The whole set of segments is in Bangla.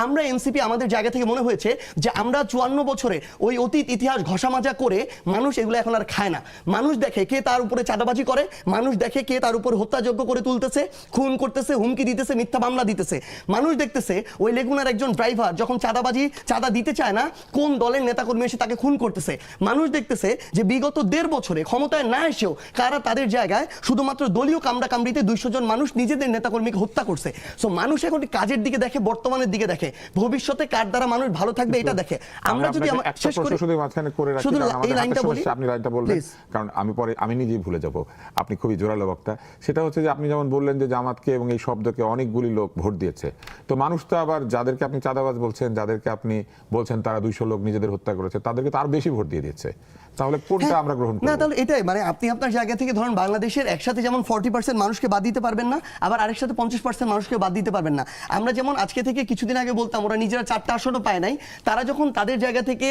আমরা এনসিপি আমাদের জায়গা থেকে মনে হয়েছে যে আমরা 54 বছরে ওই অতীত ইতিহাস ঘষামাজা করে মানুষ এগুলো এখন আর খায় না। মানুষ দেখে কে তার উপরে চাঁদাবাজি করে, মানুষ দেখে কে তার উপর হত্যাযজ্ঞ করে তুলতেছে, খুন করতেছে, হুমকি দিতেছে, মিথ্যা মামলা দিতেছে। মানুষ দেখতেছে ওই লেগুনার একজন ড্রাইভার যখন চাঁদা দিতে চায় না, কোন দলের নেতাকর্মী এসে তাকে খুন করতেছে। মানুষ দেখতেছে যে বিগত 1.5 বছরে ক্ষমতায় না এসেও কারা তাদের জায়গায় শুধুমাত্র দলীয় কামড়াকামড়িতে 200 জন মানুষ নিজেদের নেতাকর্মীকে হত্যা করছে। সো মানুষ এখন কাজের দিকে দেখে, বর্তমানের দিকে দেখে, ভবিষ্যতে কার দ্বারা মানুষ ভালো থাকবে এটা দেখে। আমরা যদি শেষ করি শুধু মাঝখানে করে রাখি, শুধু এই লাইনটা বলি, আপনি লাইনটা বলবেন কারণ আমি নিজেই ভুলে যাব। আপনি খুবই জোরালো বক্তা। সেটা হচ্ছে যে আপনি যেমন বললেন যে জামাতকে এবং এই শব্দকে অনেকগুলি লোক ভোট দিয়েছে, তো মানুষ তো আবার যাদেরকে আপনি চাঁদাবাজ বলছেন, যাদেরকে আপনি বলছেন তারা 200 লোক নিজেদের হত্যা করেছে, তাদেরকে তো আর বেশি ভোট দিয়ে দিচ্ছে। তাহলে কোনটা আমরা গ্রহণ করব? না, তাহলে এটাই মানে আপনি আপনার জায়গা থেকে ধরুন বাংলাদেশের একসাথে যেমন 40% মানুষকে বাদ দিতে পারবেন না, আবার আরেক সাথে 50% মানুষকে বাদ দিতে পারবেন না। আমরা যেমন আজকে থেকে কিছুদিন আগে বলতাম ওরা নিজেরা 4টা আসনও পায় নাই, তারা যখন তাদের জায়গা থেকে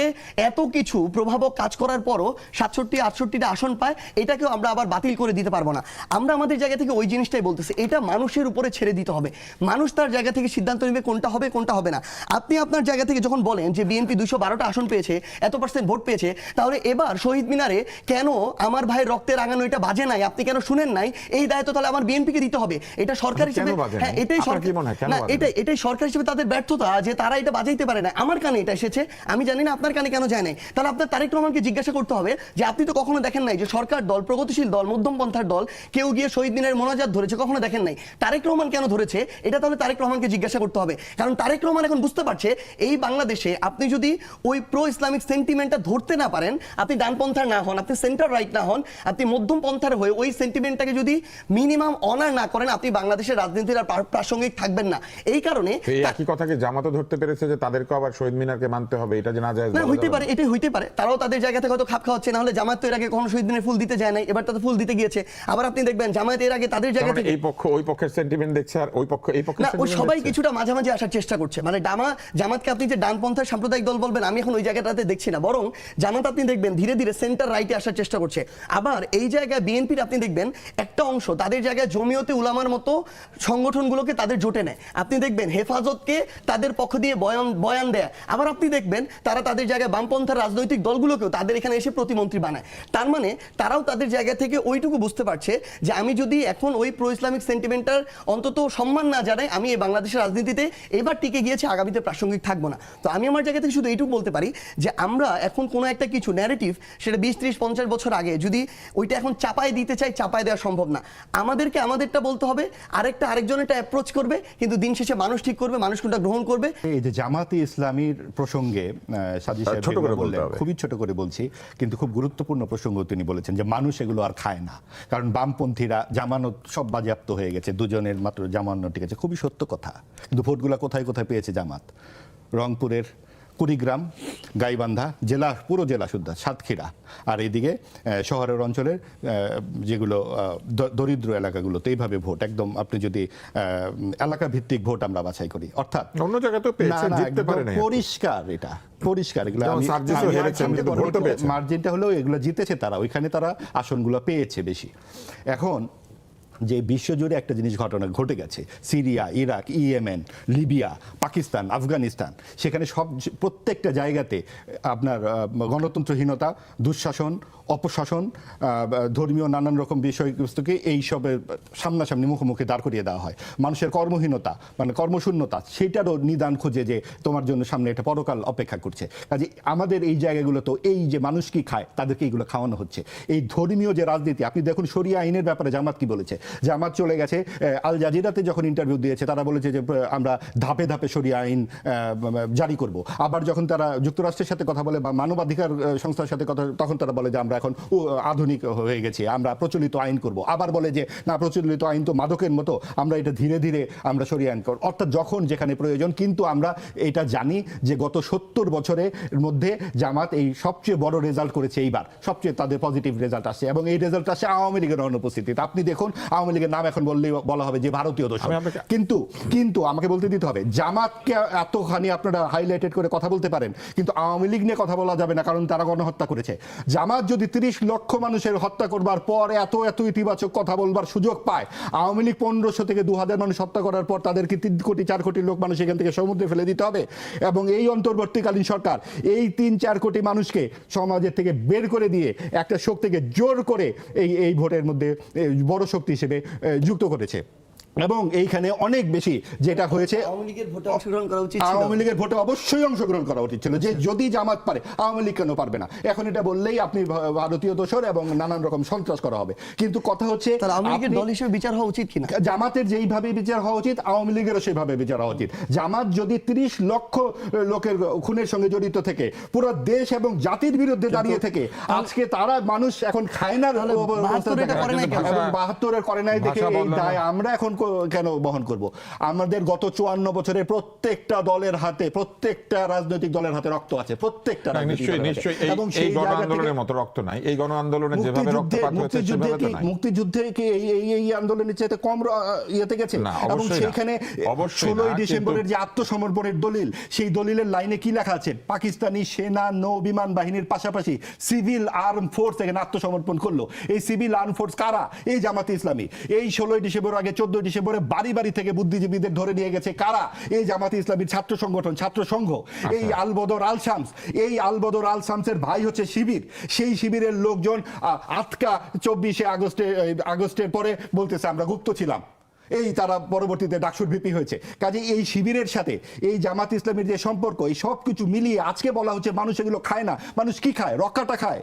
এত কিছু প্রভাবক কাজ করার পরও 67-68টা আসন পায়, এটাকেও আমরা আবার বাতিল করে দিতে পারবো না। আমরা আমাদের জায়গা থেকে ওই জিনিসটাই বলতেছি, এটা মানুষের উপরে ছেড়ে দিতে হবে। মানুষ তার জায়গা থেকে সিদ্ধান্ত নেবে কোনটা হবে কোনটা হবে না। আপনি আপনার জায়গা থেকে যখন বলেন যে বিএনপি 212টা আসন পেয়েছে, এত % ভোট পেয়েছে, তাহলে এবার শহীদ মিনারে কেন আমার ভাইয়ের রক্তে রাঙানো এটা বাজে নাই, আপনি কেন শুনেন নাই, এই দায়িত্ব তাহলে আমার বিএনপিকে দিতে হবে। এটা সরকার হিসেবে, হ্যাঁ এটাই সরকার হিসেবে তাদের ব্যর্থতা যে তারা এটা বাজাইতে পারে না। আমার কানে এটা এসেছে, আমি জানি না আপনার কানে কেন যায় নাই। তাহলে আপনার তারেক রহমানকে জিজ্ঞাসা করতে হবে যে আপনি তো কখনো দেখেন নাই যে সরকার দল, প্রগতিশীল দল, মধ্যমপন্থার দল কেউ গিয়ে শহীদ মিনারের মোনাজাত ধরেছে, কখনো দেখেন নাই। তারেক রহমান কেন ধরেছে এটা তাহলে তারেক রহমানকে জিজ্ঞাসা করতে হবে। কারণ তারেক রহমান এখন বুঝতে পারছে এই বাংলাদেশে আপনি যদি ওই প্রো ইসলামিক সেন্টিমেন্টটা ধরতে না পারেন, আপনি ডানপন্থার না হন, আপনি সেন্টার রাইট না হন, আপনি মধ্যম পন্থার হয়ে ওই সেন্টিমেন্টটাকে যদি মিনিমাম অনার না করেন, আপনি বাংলাদেশের রাজনীতির আর প্রাসঙ্গিক থাকবেন না। এই কারণে এই একই কথাকে জামাতও ধরতে পেরেছে যে তাদেরকে আবার শহীদ মিনারকে মানতে হবে, এটা যে না যায় না হইতে পারে, এটাই হইতে পারে। তারাও তাদের জায়গা থেকে হয়তো খাপ খাওয়াচ্ছে, না হলে জামাত তো এর আগে কখনো শহীদ মিনারে ফুল দিতে যায় নাই, এবার তাদের ফুল দিতে গিয়েছে। আবার আপনি দেখবেন জামাত এর আগে তাদের জায়গা থেকে এই পক্ষ ওই পক্ষের সেন্টিমেন্ট দেখছে আর ওই পক্ষ এই পক্ষের সেন্টিমেন্ট, সবাই কিছুটা মাঝামাঝি আসার চেষ্টা করছে। মানে জামাতকে আপনি যে ডানপন্থার সাম্প্রদায়িক দল বলবেন, আমি এখন ওই জায়গাটাতে দেখছি না, বরং জামাত আপনি দেখবেন ধীরে ধীরে সেন্টার রাইটে আসার চেষ্টা করছে। আবার এই জায়গায় বিএনপির আপনি দেখবেন একটা অংশ তাদের জায়গায় জমিয়তে উলামার মতো সংগঠনগুলোকে তাদের জোটে নেয়। আপনি দেখবেন হেফাজতকে তাদের পক্ষ দিয়ে বয়ান দেয়। আবার আপনি দেখবেন তারা তাদের জায়গায় বামপন্থার রাজনৈতিক দলগুলোকেও তাদের এখানে এসে প্রতিমন্ত্রী বানায়। তার মানে তারাও তাদের জায়গা থেকে ওইটুকু বুঝতে পারছে যে আমি যদি এখন ওই প্রো ইসলামিক সেন্টিমেন্টার অন্তত সম্মান না জানাই, আমি এই বাংলাদেশের রাজনীতিতে এবার টিকে গিয়েছে, আগামীতে প্রাসঙ্গিক থাকবো না। তো আমি আমার জায়গা থেকে শুধু এইটুকু বলতে পারি যে আমরা এখন কোনো একটা কিছু ন্যারেটিভ, সেটা 20, 30, 50 বছর আগে যদি ওইটা এখন চাপায় দিতে চাই, চাপায় দেওয়া সম্ভব না। আমাদেরকে আমাদেরটা বলতে হবে, আরেকজনেরটা অ্যাপ্রোচ করবে, কিন্তু দিন শেষে মানুষ ঠিক করবে, মানুষ কোনটা গ্রহণ করবে। এই যে জামাতে ইসলামীর প্রসঙ্গে সাজি সাহেব বললেন, খুবই ছোট করে বলছি, কিন্তু খুব গুরুত্বপূর্ণ প্রসঙ্গ তিনি বলেছেন যে মানুষ এগুলো আর খায় না, কারণ বামপন্থীরা জামানত সব বাজেয়াপ্ত হয়ে গেছে, দুজনের মাত্র জামানত ঠিক আছে, খুবই সত্য কথা। কিন্তু ভোটগুলো কোথায় কোথায় পেয়েছে জামাত? রংপুরের কুড়িগ্রাম, গাইবান্ধা জেলা, পুরো জেলা শুদ্ধ, সাতক্ষীরা, আর এইদিকে শহরের অঞ্চলের যেগুলো দরিদ্র এলাকাগুলোতে এইভাবে ভোট একদম, আপনি যদি এলাকা ভিত্তিক ভোট আমরা বাছাই করি, অর্থাৎ অন্য জায়গায় তো পেয়েছে, জিততে পারে না, পরিষ্কার, এটা পরিষ্কার। এগুলো মার্জিনটা হলেও এগুলো জিতেছে তারা, ওইখানে তারা আসনগুলো পেয়েছে বেশি। এখন যে বিশ্বজুড়ে একটা জিনিস ঘটে গেছে, Syria, Iraq, Yemen, Libya, Pakistan, Afghanistan, সেখানে প্রত্যেকটা জায়গাতে আপনার গণতন্ত্রহীনতা, দুঃশাসন, অপশাসন, ধর্মীয় নানান রকম বিষয়বস্তুকে এইসবের সামনাসামনি মুখোমুখি দাঁড় করিয়ে দেওয়া হয়। মানুষের কর্মহীনতা, মানে কর্মশূন্যতা, সেটারও নিদান খুঁজে যে তোমার জন্য সামনে একটা পরকাল অপেক্ষা করছে। কাজে আমাদের এই জায়গাগুলো তো এই যে মানুষ কি খায় তাদেরকে এইগুলো খাওয়ানো হচ্ছে। এই ধর্মীয় যে রাজনীতি, আপনি দেখুন শরিয়া আইনের ব্যাপারে জামাত কি বলেছে। জামাত চলে গেছে আল জাজিরাতে যখন ইন্টারভিউ দিয়েছে, তারা বলেছে যে আমরা ধাপে ধাপে শরিয়া আইন জারি করব। আবার যখন তারা যুক্তরাষ্ট্রের সাথে কথা বলে বা মানবাধিকার সংস্থার সাথে কথা, তখন তারা বলে যে আমরা এখন আধুনিক হয়ে গেছি, আমরা প্রচলিত আইন করব। আবার বলে যে না, প্রচলিত আইন তো মাদকের মতো, আমরা এটা ধীরে ধীরে আমরা শরিয়া আইন করব। অর্থাৎ যখন যেখানে প্রয়োজন। কিন্তু আমরা এটা জানি যে গত 70 বছরের মধ্যে জামাত এই সবচেয়ে বড় রেজাল্ট করেছে, এইবার সবচেয়ে তাদের পজিটিভ রেজাল্ট আসছে, এবং এই রেজাল্ট আসছে আওয়ামী লীগের অনুপস্থিতিতে। আপনি দেখুন আওয়ামী লীগের নাম এখন বললেই বলা হবে যে ভারতীয় দোষর। আমি আপনাকে- কিন্তু আমাকে বলতে দিতে হবে, জামাতকে এতখানি আপনারা হাইলাইটেড করে কথা বলতে পারেন, কিন্তু আওয়ামী লীগ নিয়ে কথা বলা যাবে না, কারণ তারা গণহত্যা করেছে। জামাত যদি 30 লক্ষ মানুষের হত্যা করবার পর এত ইতিবাচক কথা বলবার সুযোগ পায়, আওয়ামী লীগ 1500 থেকে 2000 মানুষ হত্যা করার পর তাদেরকে 3 কোটি 4 কোটি লোক মানুষ এখান থেকে সমুদ্রে ফেলে দিতে হবে, এবং এই অন্তর্বর্তীকালীন সরকার এই 3-4 কোটি মানুষকে সমাজের থেকে বের করে দিয়ে একটা শক্তিকে জোর করে এই ভোটের মধ্যে বড় শক্তি হিসেবে যুক্ত করেছে। এবং এইখানে অনেক বেশি যেটা হয়েছে, আওয়ামী লীগের ভোটে অংশগ্রহণ করা উচিত ছিল। আওয়ামী লীগের ভোটে অবশ্যই অংশগ্রহণ করা উচিত ছিল, যে যদি জামাত পারে আওয়ামী লীগ কেন পারবে না। এখন এটা বললেই আপনি ভারতীয় দোষর এবং নানান রকম সন্ত্রাস করা হবে, কিন্তু কথা হচ্ছে তাহলে আওয়ামী লীগের আপনি- দল হিসেবে বিচার হওয়া উচিত কিনা? জামাতের যেইভাবে বিচার হওয়া উচিত, আওয়ামী লীগেরও সেইভাবে বিচার হওয়া উচিত। জামাত যদি 30 লক্ষ লোকের খুনের সঙ্গে জড়িত থেকে পুরো দেশ এবং জাতির বিরুদ্ধে দাঁড়িয়ে থেকে আজকে তারা মানুষ এখন খায় না, তাহলে 72 এটা করে নাই কেন? এবং 72 করে নাই দেখে ভাষা এই বদলানো। দায় আমরা এখন কেন বহন করব? আমাদের গত 54 বছরের প্রত্যেকটা দলের হাতে, প্রত্যেকটা রাজনৈতিক দলের হাতে রক্ত আছে, প্রত্যেকটা না, রাজনৈতিক নিশ্চয়ই দলের হাতে। নিশ্চয়ই এবং এই সেই গণ জায়গা থেকে আন্দোলনের মতো রক্ত নাই, এই গণ আন্দোলনে যেভাবে রক্তপাত হয়েছে সেভাবে তো নাই। মুক্তিযুদ্ধে কি এই আন্দোলনের চাইতে কম ইয়েতে গেছে? না, এবং অবশ্যই না। সেখানে অবশ্যই 16ই না, ডিসেম্বরের কিন্তু- যে আত্মসমর্পণের দলিল, সেই দলিলের লাইনে কি লেখা আছে? পাকিস্তানি সেনা নৌ বিমান বাহিনীর পাশাপাশি সিভিল আর্ম ফোর্স এখানে আত্মসমর্পণ করলো। এই সিভিল আর্ম ফোর্স কারা? এই জামাতে ইসলামী। এই 16ই ডিসেম্বর আগে 14 ডিসেম্বরে বাড়ি বাড়ি থেকে বুদ্ধিজীবীদের ধরে নিয়ে গেছে কারা? এই জামাতে ইসলামীর ছাত্র সংগঠন, ছাত্র সংঘ। এই আলবদর আল শামস, এই আলবদর আল শামসের ভাই হচ্ছে শিবির। সেই শিবিরের লোকজন আটকা 24শে আগস্টের পরে বলতেছে আমরা গুপ্ত ছিলাম। এই তারা পরবর্তীতে ডাকসুর ভিপি হয়েছে। কাজে এই শিবিরের সাথে এই জামাত ইসলামের যে সম্পর্ক, এই সব কিছু মিলিয়ে আজকে বলা হচ্ছে মানুষ এগুলো খায় না। মানুষ কি খায়? রক্কাটা খায়।